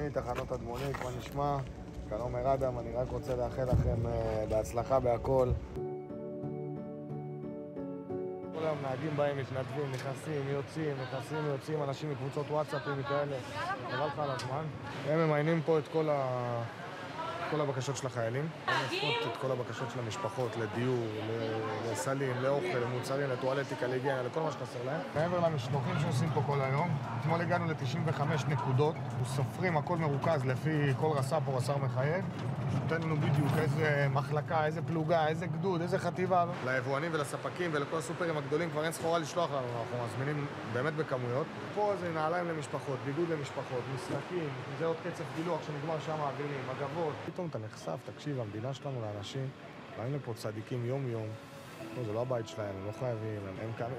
מתחנות אדמונית, מה נשמע? עומר אדם, אני רק רוצה לאחל לכם בהצלחה בהכל. כל היום נהגים בהם, מתנדבים, נכנסים, יוצאים, אנשים מקבוצות וואטסאפים וכאלה. חבל לך על הזמן. הם ממיינים פה את כל הבקשות של החיילים. הם עושות את כל הבקשות של המשפחות, לדיור, לסלים, לאוכל, למוצרים, לטואלטיקה, להיגיינה, לכל מה שחסר להם. מעבר למשלוחים שעושים פה כל היום, אתמול הגענו ל-95 נקודות, סופרים הכל מרוכז לפי כל רס"פ או רס"ר מחייב. נותן לנו בדיוק איזה מחלקה, איזה פלוגה, איזה גדוד, איזה חטיבה. ליבואנים ולספקים ולכל הסופרים הגדולים כבר אין סחורה לשלוח לנו, אנחנו מזמינים באמת בכמויות. פה זה נעליים למשפחות, ביגוד למשפחות, מסלקים, זה עוד קצף גילוח שנגמר שם האווירים, מגבות. פתאום אתה נחשף, תקשיב, המדינה שלנו לאנשים, באים לפה צדיקים יום-יום. לא, זה לא הבית שלהם, הם לא חייבים,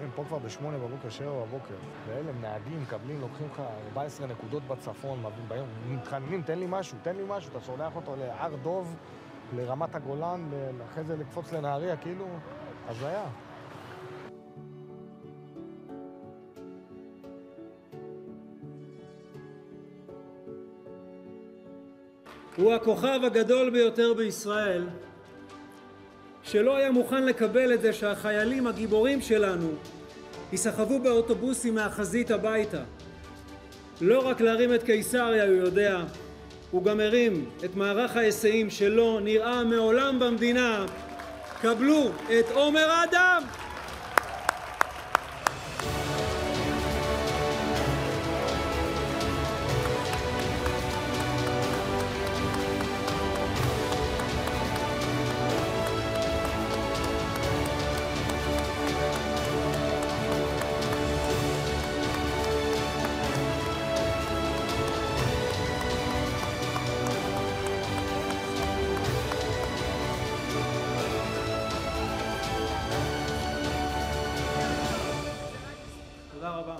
הם פה כבר ב-8 בבוקר, 7 בבוקר. ואלה הם מקבלים, לוקחים לך 14 נקודות בצפון, באים, מתחננים, תן לי משהו, אתה שולח אותו להר דוב, לרמת הגולן, אחרי זה לקפוץ לנהריה, כאילו, הזיה. הוא הכוכב הגדול ביותר בישראל, שלא היה מוכן לקבל את זה שהחיילים הגיבורים שלנו יסחבו באוטובוסים מהחזית הביתה. לא רק להרים את קיסריה הוא יודע, הוא גם הרים את מערך ההיסעים שלא נראה מעולם במדינה. קבלו את עומר אדם! תודה רבה.